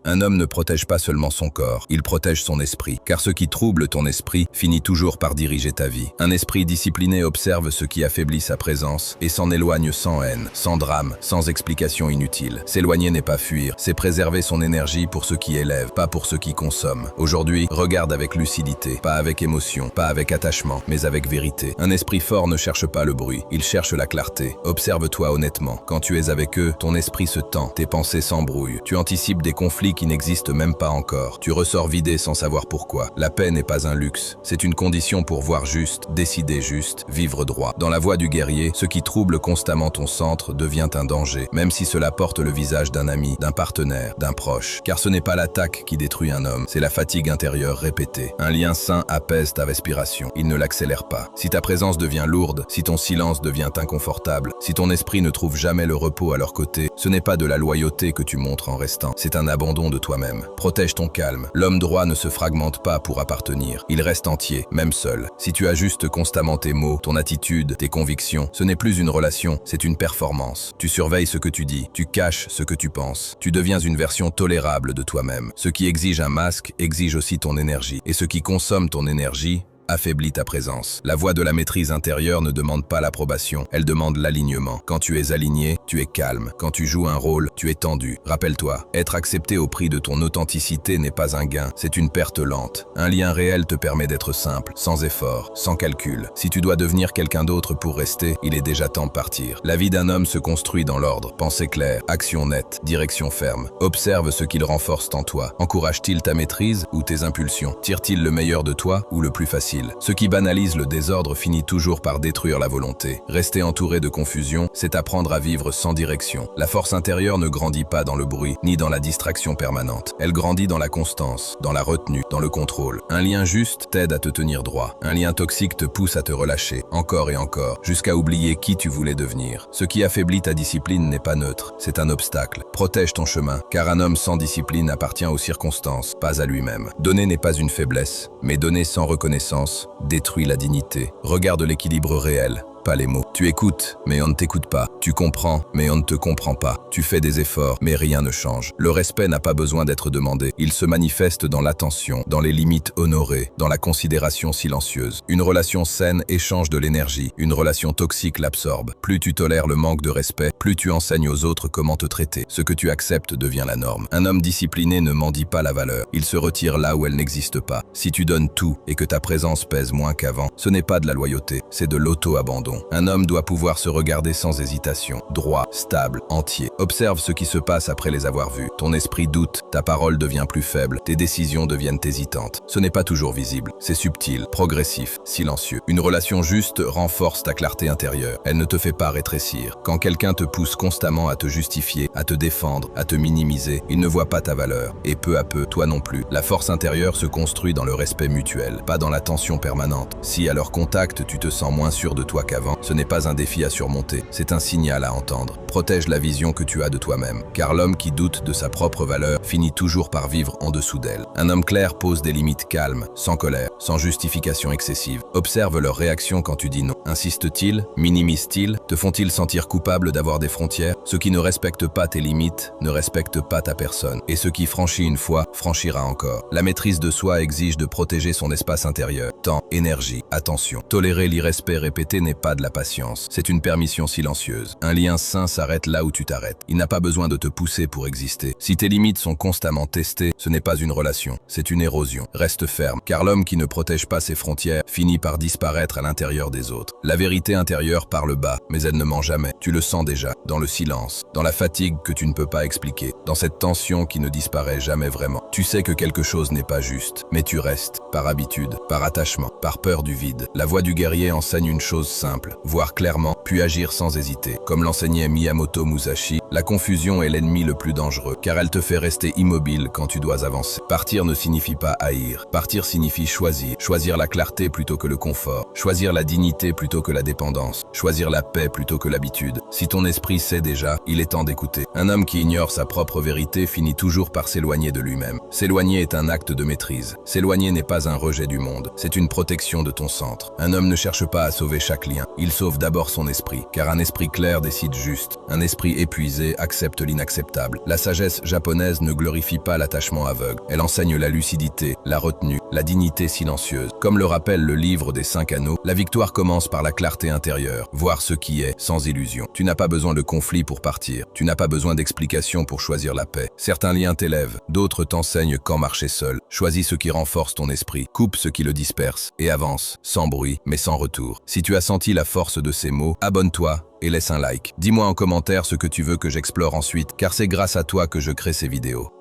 Un homme ne protège pas seulement son corps, il protège son esprit, car ce qui trouble ton esprit finit toujours par diriger ta vie. Un esprit discipliné observe ce qui affaiblit sa présence et s'en éloigne sans haine, sans drame, sans explication inutile. S'éloigner n'est pas fuir, c'est préserver son énergie pour ce qui élève, pas pour ce qui consomme. Aujourd'hui, regarde avec lucidité, pas avec émotion, pas avec attachement, mais avec vérité. Un esprit fort ne cherche pas le bruit, il cherche la clarté. Observe-toi honnêtement. Quand tu es avec eux, ton esprit se tend, tes pensées s'embrouillent. Tu anticipes des conflits qui n'existent même pas encore. Tu ressors vidé sans savoir pourquoi. La paix n'est pas un luxe, c'est une condition pour voir juste, décider juste, vivre droit. Dans la voie du guerrier, ce qui trouble constamment ton centre devient un danger, même si cela porte le visage d'un ami, d'un partenaire, d'un proche. Car ce n'est pas l'attaque qui détruit un homme, c'est la fatigue intérieure répétée. Un lien sain apaise ta respiration, il ne l'accélère pas. Si ta présence devient lourde, si ton silence devient inconfortable, si ton esprit ne trouve jamais le repos à leur côté, ce n'est pas de la loyauté que tu montres en restant, c'est un abandon de toi-même. Protège ton calme. L'homme droit ne se fragmente pas pour appartenir, il reste entier, même seul. Si tu ajustes constamment tes mots, ton attitude, tes convictions, ce n'est plus une relation, c'est une performance. Tu surveilles ce que tu dis, tu caches ce que tu penses. Tu deviens une version tolérable de toi-même. Ce qui exige un masque exige aussi ton énergie. Et ce qui consomme ton énergie affaiblit ta présence. La voie de la maîtrise intérieure ne demande pas l'approbation, elle demande l'alignement. Quand tu es aligné, tu es calme. Quand tu joues un rôle, tu es tendu. Rappelle-toi, être accepté au prix de ton authenticité n'est pas un gain, c'est une perte lente. Un lien réel te permet d'être simple, sans effort, sans calcul. Si tu dois devenir quelqu'un d'autre pour rester, il est déjà temps de partir. La vie d'un homme se construit dans l'ordre. Pensée claire, action nette, direction ferme. Observe ce qu'il renforce en toi. Encourage-t-il ta maîtrise ou tes impulsions? Tire-t-il le meilleur de toi ou le plus facile? Ce qui banalise le désordre finit toujours par détruire la volonté. Rester entouré de confusion, c'est apprendre à vivre sans direction. La force intérieure ne grandit pas dans le bruit, ni dans la distraction permanente. Elle grandit dans la constance, dans la retenue, dans le contrôle. Un lien juste t'aide à te tenir droit. Un lien toxique te pousse à te relâcher, encore et encore, jusqu'à oublier qui tu voulais devenir. Ce qui affaiblit ta discipline n'est pas neutre, c'est un obstacle. Protège ton chemin, car un homme sans discipline appartient aux circonstances, pas à lui-même. Donner n'est pas une faiblesse, mais donner sans reconnaissance détruit la dignité. Regarde l'équilibre réel, pas les mots. Tu écoutes, mais on ne t'écoute pas. Tu comprends, mais on ne te comprend pas. Tu fais des efforts, mais rien ne change. Le respect n'a pas besoin d'être demandé. Il se manifeste dans l'attention, dans les limites honorées, dans la considération silencieuse. Une relation saine échange de l'énergie. Une relation toxique l'absorbe. Plus tu tolères le manque de respect, plus tu enseignes aux autres comment te traiter. Ce que tu acceptes devient la norme. Un homme discipliné ne mendie pas la valeur. Il se retire là où elle n'existe pas. Si tu donnes tout et que ta présence pèse moins qu'avant, ce n'est pas de la loyauté, c'est de l'auto-abandon. Un homme doit pouvoir se regarder sans hésitation, droit, stable, entier. Observe ce qui se passe après les avoir vus. Ton esprit doute, ta parole devient plus faible, tes décisions deviennent hésitantes. Ce n'est pas toujours visible, c'est subtil, progressif, silencieux. Une relation juste renforce ta clarté intérieure. Elle ne te fait pas rétrécir. Quand quelqu'un te pousse constamment à te justifier, à te défendre, à te minimiser, il ne voit pas ta valeur. Et peu à peu, toi non plus. La force intérieure se construit dans le respect mutuel, pas dans la tension permanente. Si à leur contact, tu te sens moins sûr de toi qu'avant, ce n'est pas un défi à surmonter, c'est un signal à entendre. Protège la vision que tu as de toi-même, car l'homme qui doute de sa propre valeur finit toujours par vivre en dessous d'elle. Un homme clair pose des limites calmes, sans colère, sans justification excessive. Observe leur réaction quand tu dis non. Insistent-ils? Minimisent-ils? Te font-ils sentir coupable d'avoir des frontières? Ceux qui ne respectent pas tes limites ne respectent pas ta personne. Et ce qui franchit une fois, franchira encore. La maîtrise de soi exige de protéger son espace intérieur. Temps, énergie, attention. Tolérer l'irrespect répété n'est pas de la patience, c'est une permission silencieuse. Un lien sain s'arrête là où tu t'arrêtes. Il n'a pas besoin de te pousser pour exister. Si tes limites sont constamment testées, ce n'est pas une relation, c'est une érosion. Reste ferme, car l'homme qui ne protège pas ses frontières finit par disparaître à l'intérieur des autres. La vérité intérieure parle bas, mais elle ne ment jamais. Tu le sens déjà, dans le silence, dans la fatigue que tu ne peux pas expliquer, dans cette tension qui ne disparaît jamais vraiment. Tu sais que quelque chose n'est pas juste, mais tu restes, par habitude, par attachement, par peur du vide. La voix du guerrier enseigne une chose simple, voir clairement, puis agir sans hésiter. Comme l'enseignait Miyamoto Musashi, la confusion est l'ennemi le plus dangereux, car elle te fait rester immobile quand tu dois avancer. Partir ne signifie pas haïr. Partir signifie choisir. Choisir la clarté plutôt que le confort. Choisir la dignité plutôt que la dépendance. Choisir la paix plutôt que l'habitude. Si ton esprit sait déjà, il est temps d'écouter. Un homme qui ignore sa propre vérité finit toujours par s'éloigner de lui-même. S'éloigner est un acte de maîtrise. S'éloigner n'est pas un rejet du monde, c'est une protection de ton centre. Un homme ne cherche pas à sauver chaque lien, il sauve d'abord son esprit. esprit, car un esprit clair décide juste. Un esprit épuisé accepte l'inacceptable. La sagesse japonaise ne glorifie pas l'attachement aveugle. Elle enseigne la lucidité, la retenue, la dignité silencieuse. Comme le rappelle le livre des 5 anneaux, la victoire commence par la clarté intérieure, voir ce qui est, sans illusion. Tu n'as pas besoin de conflit pour partir. Tu n'as pas besoin d'explications pour choisir la paix. Certains liens t'élèvent, d'autres t'enseignent quand marcher seul. Choisis ce qui renforce ton esprit, coupe ce qui le disperse, et avance, sans bruit, mais sans retour. Si tu as senti la force de ces mots, abonne-toi et laisse un like. Dis-moi en commentaire ce que tu veux que j'explore ensuite, car c'est grâce à toi que je crée ces vidéos.